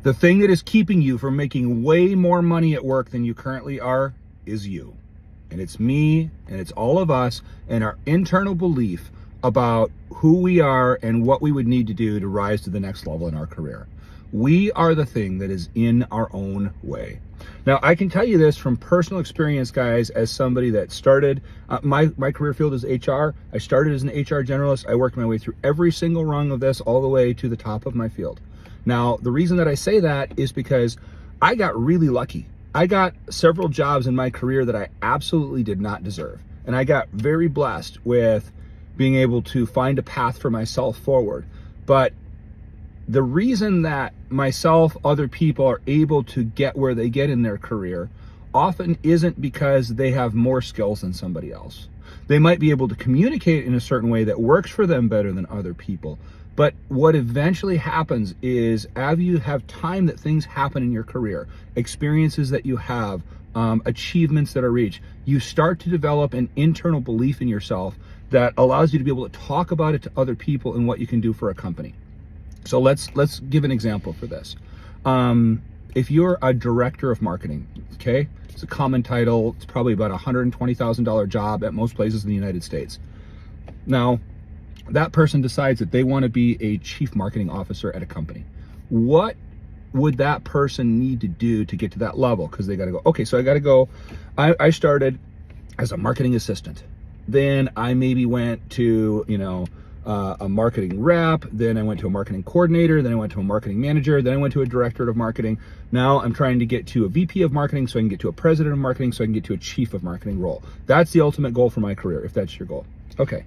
The thing that is keeping you from making way more money at work than you currently are is you. And it's me, and it's all of us, and our internal belief about who we are and what we would need to do to rise to the next level in our career. We are the thing that is in our own way. Now, I can tell you this from personal experience, guys, as somebody that started, my career field is HR. I started as an HR generalist. I worked my way through every single rung of this all the way to the top of my field. Now, the reason that I say that is because I got really lucky. I got several jobs in my career that I absolutely did not deserve. And I got very blessed with being able to find a path for myself forward. But the reason that myself, other people are able to get where they get in their career often isn't because they have more skills than somebody else. They might be able to communicate in a certain way that works for them better than other people. But what eventually happens is, as you have time that things happen in your career, experiences that you have, achievements that are reached, you start to develop an internal belief in yourself that allows you to be able to talk about it to other people and what you can do for a company. So let's give an example for this. If you're a director of marketing, okay, it's a common title. It's probably about $120,000 job at most places in the United States. Now, that person decides that they want to be a chief marketing officer at a company. What would that person need to do to get to that level? Because they got to go, okay, so I got to go. I started as a marketing assistant. Then I maybe went to, a marketing rep, then I went to a marketing coordinator, then I went to a marketing manager, then I went to a director of marketing. Now I'm trying to get to a VP of marketing so I can get to a president of marketing so I can get to a chief of marketing role. That's the ultimate goal for my career, if that's your goal. Okay.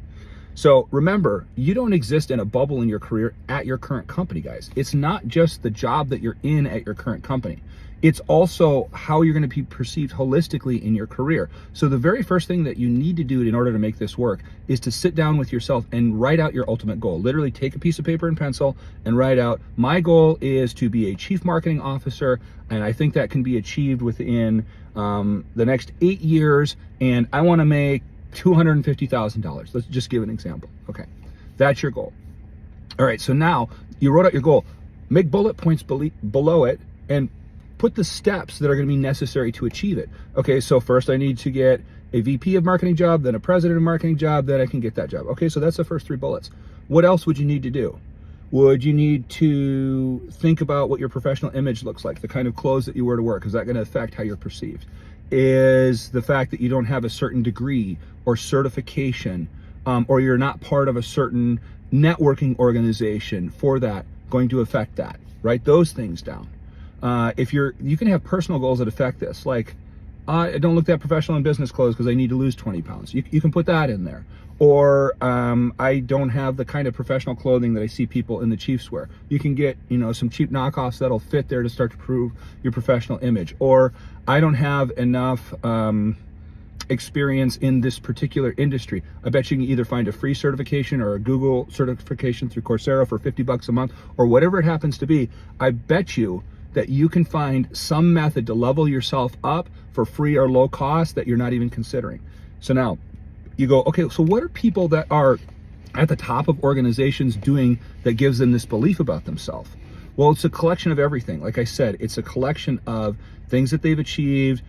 So remember, you don't exist in a bubble in your career at your current company, guys. It's not just the job that you're in at your current company. It's also how you're going to be perceived holistically in your career. So the very first thing that you need to do in order to make this work is to sit down with yourself and write out your ultimate goal. Literally take a piece of paper and pencil and write out, my goal is to be a chief marketing officer, and I think that can be achieved within the next 8 years, and I want to make $250,000. Let's just give an example. Okay, that's your goal. All right, so now you wrote out your goal. Make bullet points below it and put the steps that are going to be necessary to achieve it. Okay, so first I need to get a VP of marketing job, then a president of marketing job, then I can get that job. Okay, so that's the first 3 bullets. What else would you need to do? Would you need to think about what your professional image looks like, the kind of clothes that you wear to work? Is that going to affect how you're perceived? Is the fact that you don't have a certain degree or certification, or you're not part of a certain networking organization for that, going to affect that? Write those things down. You can have personal goals that affect this, like I don't look that professional in business clothes because I need to lose 20 pounds. You can put that in there. Or I don't have the kind of professional clothing that I see people in the Chiefs wear. You can get some cheap knockoffs that'll fit there to start to prove your professional image. Or I don't have enough experience in this particular industry. I bet you can either find a free certification or a Google certification through Coursera for $50 a month, or whatever it happens to be. I bet you that you can find some method to level yourself up for free or low cost that you're not even considering. So now you go, okay, so what are people that are at the top of organizations doing that gives them this belief about themselves? Well, it's a collection of everything. Like I said, it's a collection of things that they've achieved,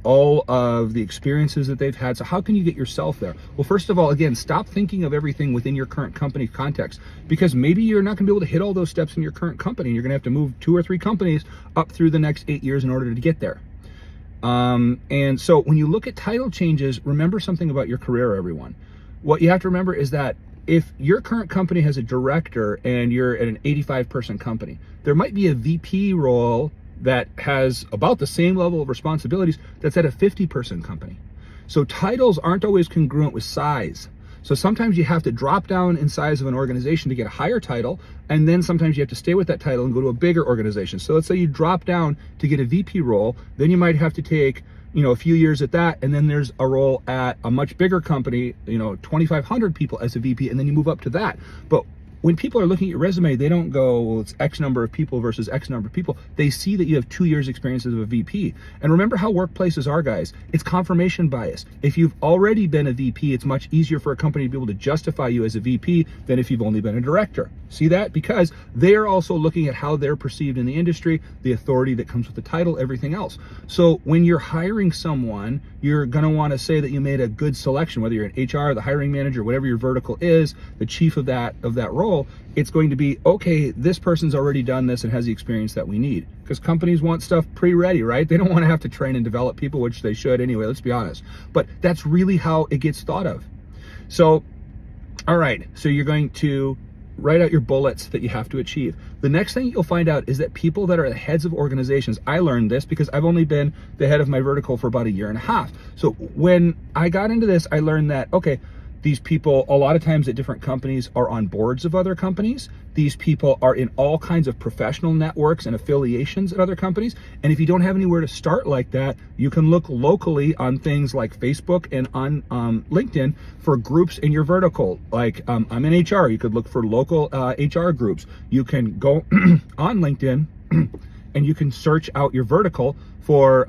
all of the experiences that they've had. So how can you get yourself there? Well, first of all, again, stop thinking of everything within your current company context, because maybe you're not going to be able to hit all those steps in your current company, and you're going to have to move 2 or 3 companies up through the next 8 years in order to get there. And so when you look at title changes, remember something about your career, everyone. What you have to remember is that if your current company has a director and you're at an 85-person company, there might be a VP role that has about the same level of responsibilities that's at a 50-person company. So titles aren't always congruent with size. So sometimes you have to drop down in size of an organization to get a higher title, and then sometimes you have to stay with that title and go to a bigger organization. So let's say you drop down to get a VP role, then you might have to take a few years at that, and then there's a role at a much bigger company, 2,500 people as a VP, and then you move up to that. But when people are looking at your resume, they don't go, well, it's X number of people versus X number of people. They see that you have 2 years experience as a VP. And remember how workplaces are, guys. It's confirmation bias. If you've already been a VP, it's much easier for a company to be able to justify you as a VP than if you've only been a director. See that? Because they are also looking at how they're perceived in the industry, the authority that comes with the title, everything else. So when you're hiring someone, you're going to want to say that you made a good selection, whether you're an HR, the hiring manager, whatever your vertical is, the chief of that role. It's going to be, okay, this person's already done this and has the experience that we need. Because companies want stuff pre-ready, right? They don't want to have to train and develop people, which they should anyway, let's be honest. But that's really how it gets thought of. So, all right, so you're going to write out your bullets that you have to achieve. The next thing you'll find out is that people that are the heads of organizations, I learned this because I've only been the head of my vertical for about 1.5 years. So when I got into this, I learned that, okay, these people, a lot of times at different companies, are on boards of other companies. These people are in all kinds of professional networks and affiliations at other companies. And if you don't have anywhere to start like that, you can look locally on things like Facebook and on LinkedIn for groups in your vertical. Like I'm in HR, you could look for local HR groups. You can go on LinkedIn and you can search out your vertical for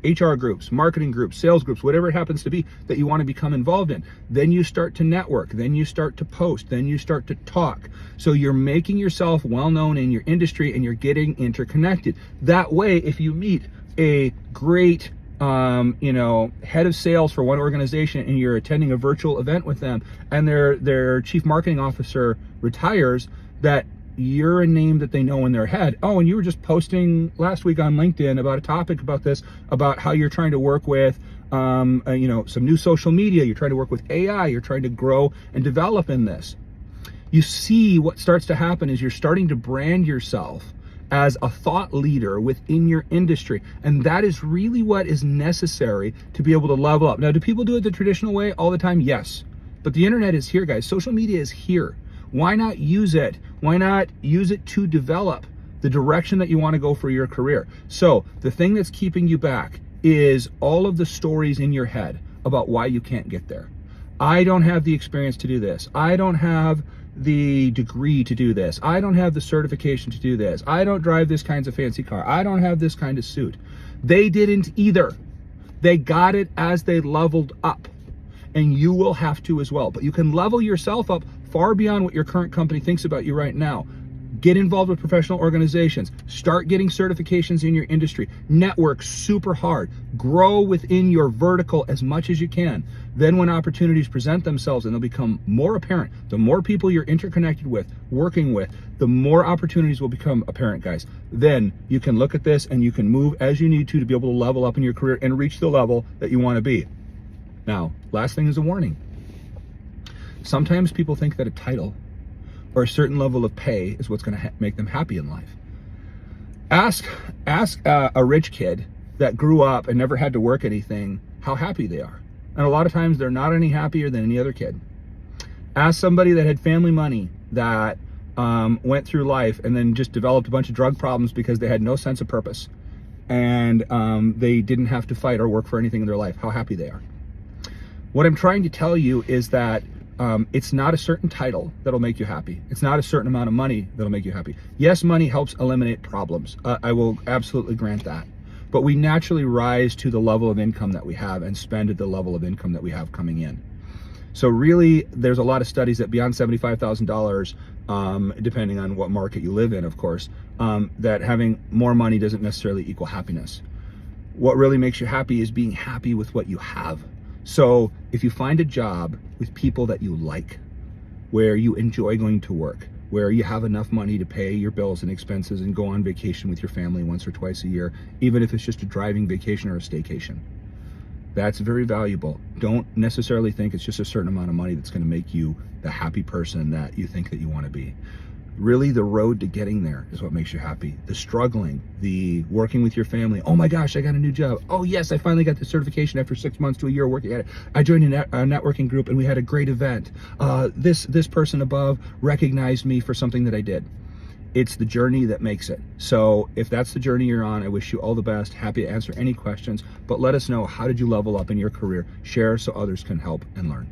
HR groups, marketing groups, sales groups, whatever it happens to be that you want to become involved in. Then you start to network, then you start to post, then you start to talk. So you're making yourself well-known in your industry and you're getting interconnected. That way, if you meet a great head of sales for one organization and you're attending a virtual event with them and their chief marketing officer retires, that you're a name that they know in their head. Oh, and you were just posting last week on LinkedIn about a topic about this, about how you're trying to work with, some new social media. You're trying to work with AI. You're trying to grow and develop in this. You see what starts to happen is you're starting to brand yourself as a thought leader within your industry. And that is really what is necessary to be able to level up. Now, do people do it the traditional way all the time? Yes. But the internet is here, guys. Social media is here. Why not use it? Why not use it to develop the direction that you want to go for your career? So the thing that's keeping you back is all of the stories in your head about why you can't get there. I don't have the experience to do this. I don't have the degree to do this. I don't have the certification to do this. I don't drive this kind of fancy car. I don't have this kind of suit. They didn't either. They got it as they leveled up. And you will have to as well. But you can level yourself up far beyond what your current company thinks about you right now. Get involved with professional organizations. Start getting certifications in your industry. Network super hard. Grow within your vertical as much as you can. Then when opportunities present themselves and they'll become more apparent, the more people you're interconnected with, working with, the more opportunities will become apparent, guys. Then you can look at this and you can move as you need to be able to level up in your career and reach the level that you want to be. Now, last thing is a warning. Sometimes people think that a title or a certain level of pay is what's going to make them happy in life. Ask a rich kid that grew up and never had to work anything how happy they are. And a lot of times they're not any happier than any other kid. Ask somebody that had family money that went through life and then just developed a bunch of drug problems because they had no sense of purpose and they didn't have to fight or work for anything in their life, how happy they are. What I'm trying to tell you is that it's not a certain title that'll make you happy. It's not a certain amount of money that'll make you happy. Yes, money helps eliminate problems. I will absolutely grant that. But we naturally rise to the level of income that we have and spend at the level of income that we have coming in. So really, there's a lot of studies that beyond $75,000, depending on what market you live in, of course, that having more money doesn't necessarily equal happiness. What really makes you happy is being happy with what you have. So if you find a job with people that you like, where you enjoy going to work, where you have enough money to pay your bills and expenses and go on vacation with your family once or twice a year, even if it's just a driving vacation or a staycation, that's very valuable. Don't necessarily think it's just a certain amount of money that's going to make you the happy person that you think that you want to be. Really, the road to getting there is what makes you happy. The struggling, the working with your family. Oh my gosh, I got a new job. Oh yes, I finally got the certification after 6 months to a year working at it. I joined a networking group and we had a great event. This person above recognized me for something that I did. It's the journey that makes it. So if that's the journey you're on, I wish you all the best. Happy to answer any questions, but let us know, how did you level up in your career? Share so others can help and learn.